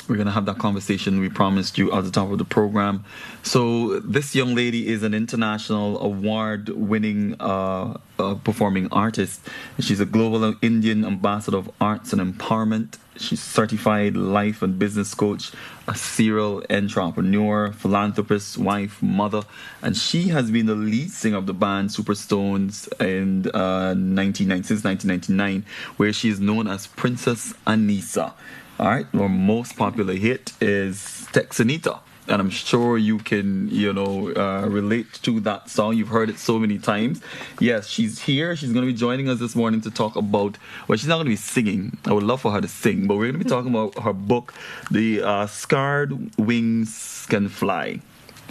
We're going to have that conversation we promised you at the top of the program. So this young lady is an international award-winning performing artist. She's a global Indian ambassador of arts and empowerment. She's certified life and business coach, a serial entrepreneur, philanthropist, wife, mother, and she has been the lead singer of the band Superstones since 1999, where she is known as Princess Anisa. All right, our most popular hit is Texanita, and I'm sure you can, relate to that song. You've heard it so many times. Yes, she's here. She's going to be joining us this morning to talk about, well, she's not going to be singing. I would love for her to sing, but we're going to be talking about her book, The Scarred Wings Can Fly.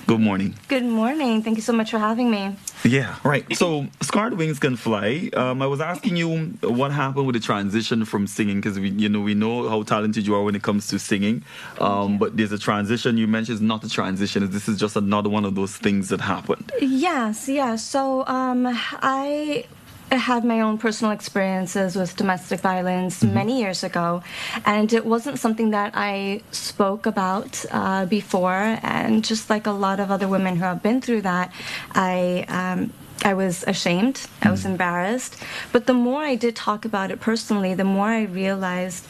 Good morning. Good morning. Thank you so much for having me. Yeah, right. So, Scarred Wings Can Fly. I was asking you what happened with the transition from singing, because we know how talented you are when it comes to singing. But there's a transition. You mentioned it's not a transition. This is just another one of those things that happened. Yes. So, I had my own personal experiences with domestic violence many years ago, and it wasn't something that I spoke about before. And just like a lot of other women who have been through that, I was ashamed. I was embarrassed. But the more I did talk about it personally, the more I realized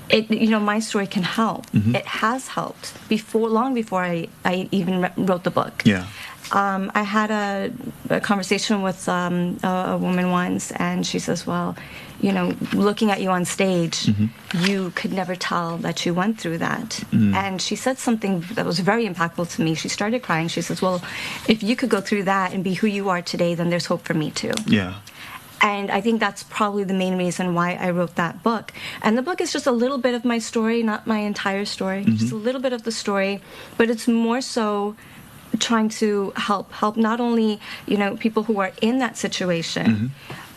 my story can help. It has helped long before I even wrote the book. Yeah. I had a conversation with a woman once, and she says, well, looking at you on stage, you could never tell that you went through that. And she said something that was very impactful to me. She started crying. She says, well, if you could go through that and be who you are today, then there's hope for me too. Yeah. And I think that's probably the main reason why I wrote that book. And the book is just a little bit of my story, not my entire story, just a little bit of the story, but it's more so trying to help not only, people who are in that situation,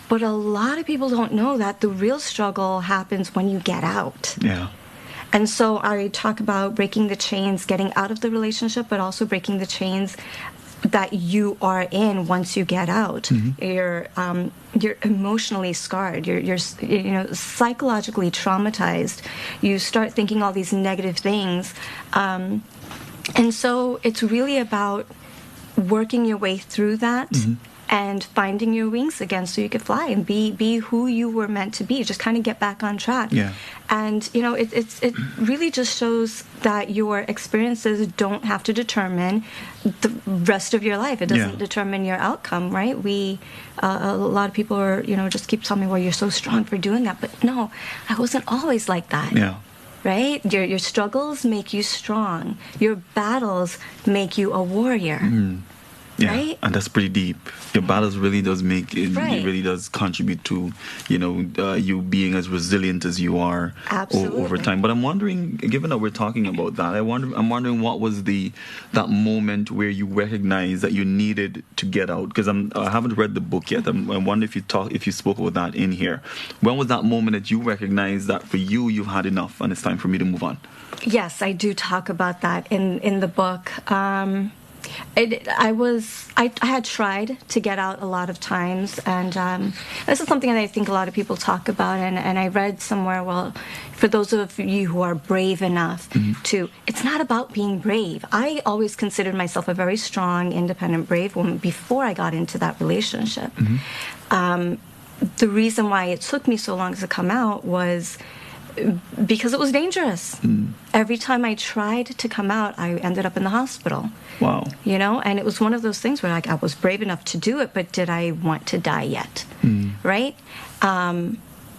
but a lot of people don't know that the real struggle happens when you get out. Yeah. And so I talk about breaking the chains, getting out of the relationship, but also breaking the chains that you are in once you get out. You're emotionally scarred. You're psychologically traumatized. You start thinking all these negative things. And so it's really about working your way through that and finding your wings again so you could fly and be who you were meant to be. Just kind of get back on track. Yeah. And, it really just shows that your experiences don't have to determine the rest of your life. It doesn't determine your outcome, right? A lot of people are, just keep telling me, well, you're so strong for doing that. But no, I wasn't always like that. Yeah. Right? Your struggles make you strong. Your battles make you a warrior. Yeah, right? And that's pretty deep. Your battles really does make it. Right. It really does contribute to, you being as resilient as you are over time. But I'm wondering, given that we're talking about that, I'm wondering what was that moment where you recognized that you needed to get out? Because I haven't read the book yet. I wonder if you spoke about that in here. When was that moment that you recognized that for you, you've had enough and it's time for me to move on? Yes, I do talk about that in the book. I had tried to get out a lot of times, and this is something that I think a lot of people talk about, and I read somewhere, well, for those of you who are brave enough it's not about being brave. I always considered myself a very strong, independent, brave woman before I got into that relationship. The reason why it took me so long to come out was because it was dangerous. Every time I tried to come out, I ended up in the hospital. Wow. And it was one of those things where I was brave enough to do it, but did I want to die yet? Right?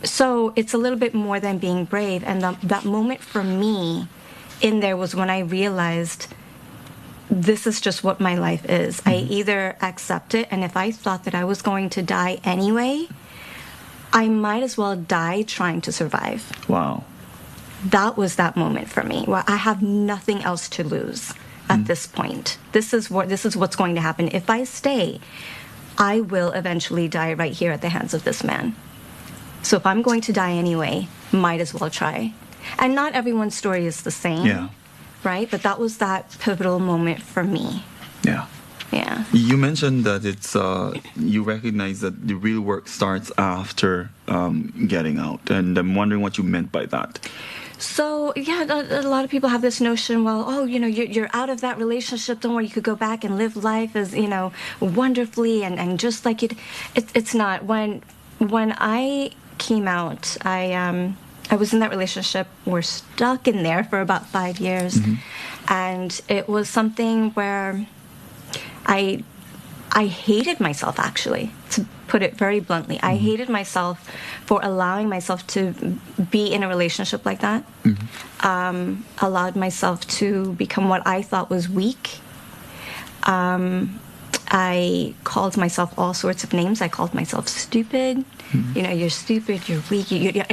So it's a little bit more than being brave. And that moment for me in there was when I realized this is just what my life is. I either accept it, and if I thought that I was going to die anyway, I might as well die trying to survive. Wow. That was that moment for me, where I have nothing else to lose at this point. This is what's going to happen. If I stay, I will eventually die right here at the hands of this man. So if I'm going to die anyway, might as well try. And not everyone's story is the same. Yeah. Right? But that was that pivotal moment for me. Yeah. Yeah. You mentioned that it's you recognize that the real work starts after getting out, and I'm wondering what you meant by that. So yeah, a lot of people have this notion. Well, oh, you're out of that relationship. Don't worry, you could go back and live life as wonderfully and just like it. It's not. When I came out, I was in that relationship. We're stuck in there for about 5 years, and it was something where I hated myself, actually, to put it very bluntly. I hated myself for allowing myself to be in a relationship like that. Allowed myself to become what I thought was weak. I called myself all sorts of names. I called myself stupid. You're stupid, you're weak,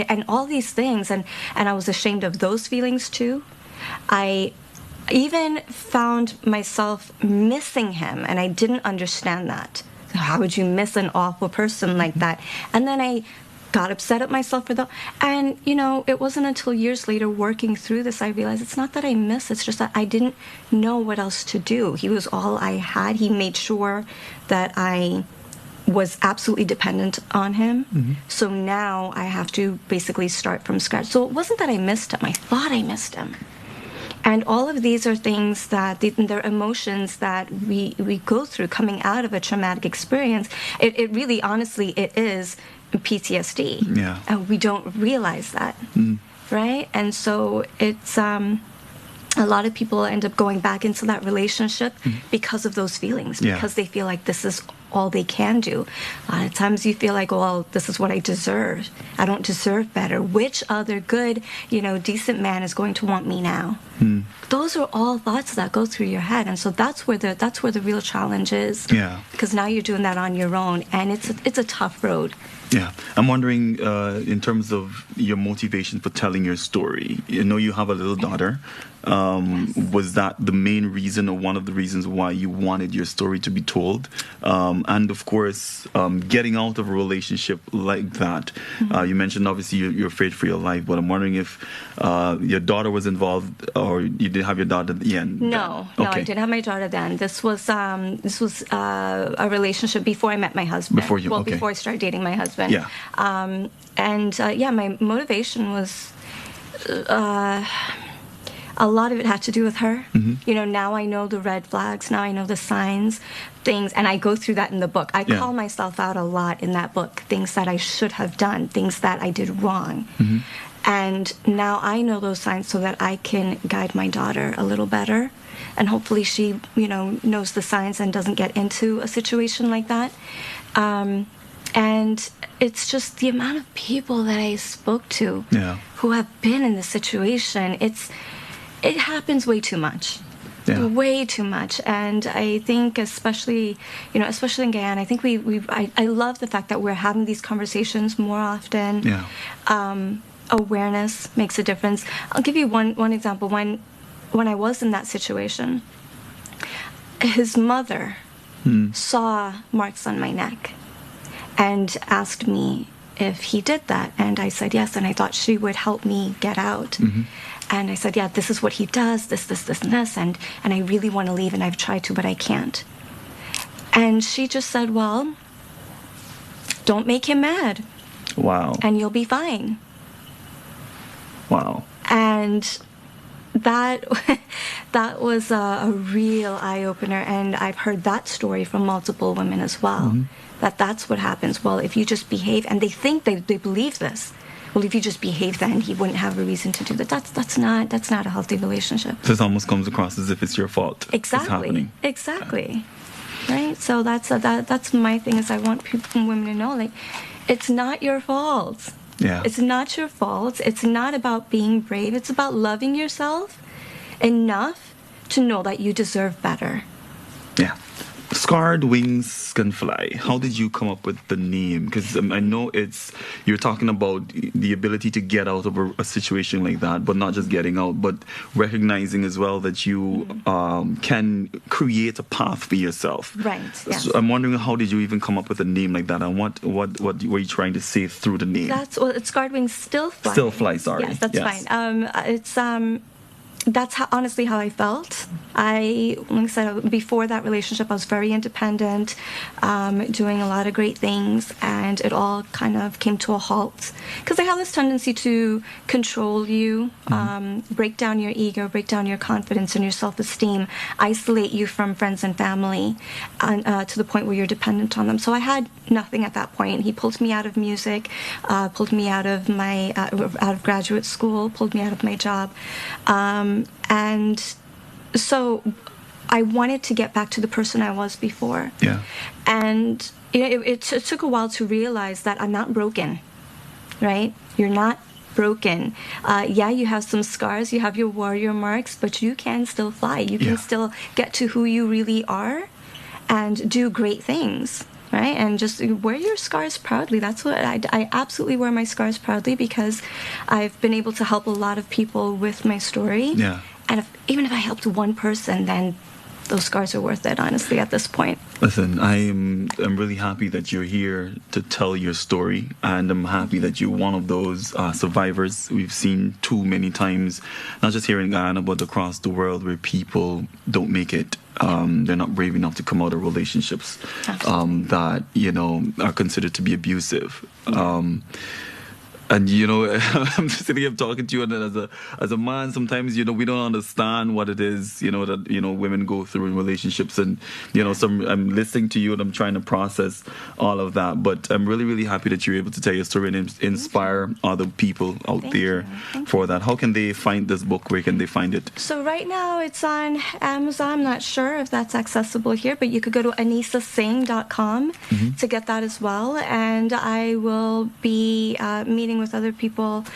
and all these things. And I was ashamed of those feelings too. I even found myself missing him, and I didn't understand that. How would you miss an awful person like that? And then I got upset at myself for that. And, it wasn't until years later working through this, I realized it's not that I miss, it's just that I didn't know what else to do. He was all I had. He made sure that I was absolutely dependent on him. So now I have to basically start from scratch. So it wasn't that I missed him. I thought I missed him. And all of these are things that they're emotions that we go through coming out of a traumatic experience. It really, honestly, it is PTSD. Yeah. And we don't realize that, right? And so it's a lot of people end up going back into that relationship because of those feelings, because they feel like this is all they can do. A lot of times you feel like, well, this is what I deserve. I don't deserve better. Which other good, decent man is going to want me now? Those are all thoughts that go through your head, and so that's where the real challenge is. Yeah. Because now you're doing that on your own, and it's a tough road. Yeah. I'm wondering, in terms of your motivation for telling your story, you have a little daughter. Was that the main reason or one of the reasons why you wanted your story to be told? And of course, getting out of a relationship like that, you mentioned obviously you're afraid for your life, but I'm wondering if your daughter was involved, or you didn't have your daughter at the end? No, I didn't have my daughter then. This was a relationship before I met my husband. Before I started dating my husband. Yeah. My motivation was a lot of it had to do with her. Now I know the red flags. Now I know the signs, things, and I go through that in the book. I call myself out a lot in that book, things that I should have done, things that I did wrong. And now I know those signs so that I can guide my daughter a little better. And hopefully she, knows the signs and doesn't get into a situation like that. And it's just the amount of people that I spoke to who have been in this situation. It happens way too much. Way too much. And I think especially in Guyana, I think I love the fact that we're having these conversations more often. Awareness makes a difference. I'll give you one example. When I was in that situation, his mother saw marks on my neck and asked me if he did that. And I said yes, and I thought she would help me get out. And I said, yeah, this is what he does, this, and this, and I really want to leave, and I've tried to, but I can't. And she just said, well, don't make him mad. Wow. And you'll be fine. Wow. And that was a real eye-opener, and I've heard that story from multiple women as well, that's what happens. Well, if you just behave, and they think they believe this, well, if you just behave, then he wouldn't have a reason to do that. That's not a healthy relationship. So it almost comes across as if it's your fault. Exactly. Right. So that's my thing. Is I want people and women to know, like, it's not your fault. Yeah. It's not your fault. It's not about being brave. It's about loving yourself enough to know that you deserve better. Yeah. Scarred Wings Can Fly. How did you come up with the name? Because I know you're talking about the ability to get out of a situation like that, but not just getting out, but recognizing as well that you can create a path for yourself. Right. Yes. So I'm wondering, how did you even come up with a name like that, and what were you trying to say through the name? It's Scarred Wings Still Fly. Still Fly. Sorry. Yes, that's fine. that's honestly how I felt. Like I said, before that relationship, I was very independent, doing a lot of great things, and it all kind of came to a halt because I have this tendency to control you, break down your ego, break down your confidence and your self-esteem, isolate you from friends and family, to the point where you're dependent on them. So I had nothing at that point. He pulled me out of music, pulled me out of my out of graduate school, pulled me out of my job. And so I wanted to get back to the person I was before. Yeah. And it took a while to realize that I'm not broken, right? You're not broken. Yeah, you have some scars, you have your warrior marks, but you can still fly. You can still get to who you really are and do great things. Right, and just wear your scars proudly. That's what I absolutely wear my scars proudly because I've been able to help a lot of people with my story. Yeah. And even if I helped one person, then those scars are worth it, honestly, at this point. Listen, I'm really happy that you're here to tell your story, and I'm happy that you're one of those survivors we've seen too many times, not just here in Guyana, but across the world, where people don't make it. They're not brave enough to come out of relationships that, are considered to be abusive. And I'm just sitting here talking to you, and as a man, sometimes we don't understand what it is that women go through in relationships, and I'm listening to you and I'm trying to process all of that. But I'm really, really happy that you're able to tell your story and inspire other people out there for that. How can they find this book? Where can they find it? So right now it's on Amazon. I'm not sure if that's accessible here, but you could go to anisasing.com to get that as well. And I will be meeting with other people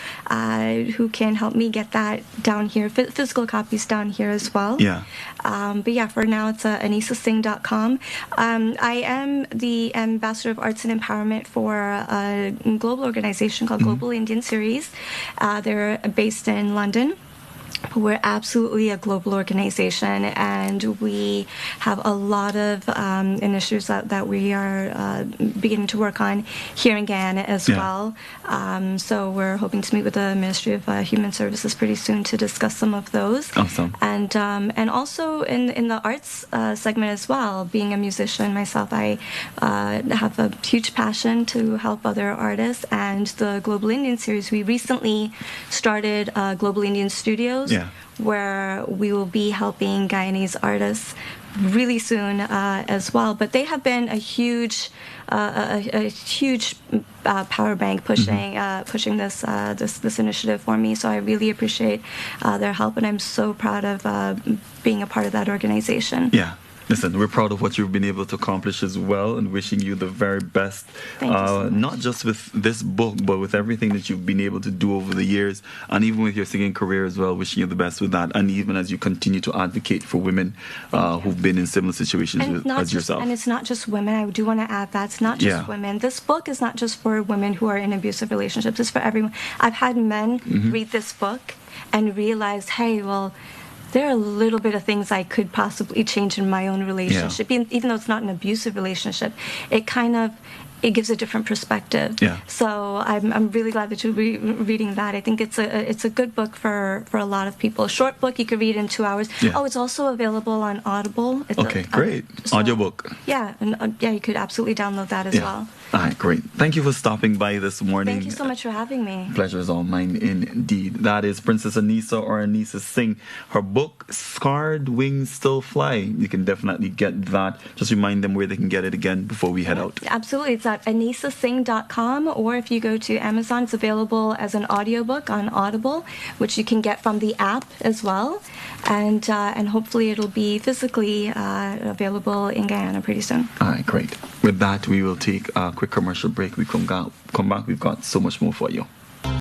who can help me get that down here, physical copies down here as well. Yeah. But yeah, for now it's anisasing.com. I am the ambassador of arts and empowerment for a global organization called Global Indian Series. They're based in London. We're absolutely a global organization, and we have a lot of initiatives that we are beginning to work on here in Guyana as well. So we're hoping to meet with the Ministry of Human Services pretty soon to discuss some of those. Awesome. And also in the arts segment as well. Being a musician myself, I have a huge passion to help other artists. And the Global Indian Series, we recently started Global Indian Studios. Where we will be helping Guyanese artists really soon as well. But they have been a huge power bank pushing this initiative for me. So I really appreciate their help, and I'm so proud of being a part of that organization. Yeah. Listen, we're proud of what you've been able to accomplish as well, and wishing you the very best. Thank you so much. Not just with this book, but with everything that you've been able to do over the years, and even with your singing career as well. Wishing you the best with that, and even as you continue to advocate for women who've been in similar situations as yourself. And it's not just women. I do want to add that it's not just women. This book is not just for women who are in abusive relationships. It's for everyone. I've had men read this book and realize, hey, well, there are a little bit of things I could possibly change in my own relationship. Even though it's not an abusive relationship, it gives a different perspective. So I'm really glad that you'll be reading that. I think it's a good book for a lot of people. A short book you could read in 2 hours. Oh, it's also available on Audible. It's great. Audiobook. Yeah, and you could absolutely download that as well. All right, great. Thank you for stopping by this morning. Thank you so much for having me. Pleasure is all mine indeed. That is Princess Anisa, or Anisa Singh. Her book, Scarred Wings Still Fly. You can definitely get that. Just remind them where they can get it again before we head out. Absolutely. It's at anisasing.com, or if you go to Amazon, it's available as an audiobook on Audible, which you can get from the app as well. And hopefully it'll be physically available in Guyana pretty soon. All right, great. With that, we will take a quick commercial break. We come back. We've got so much more for you.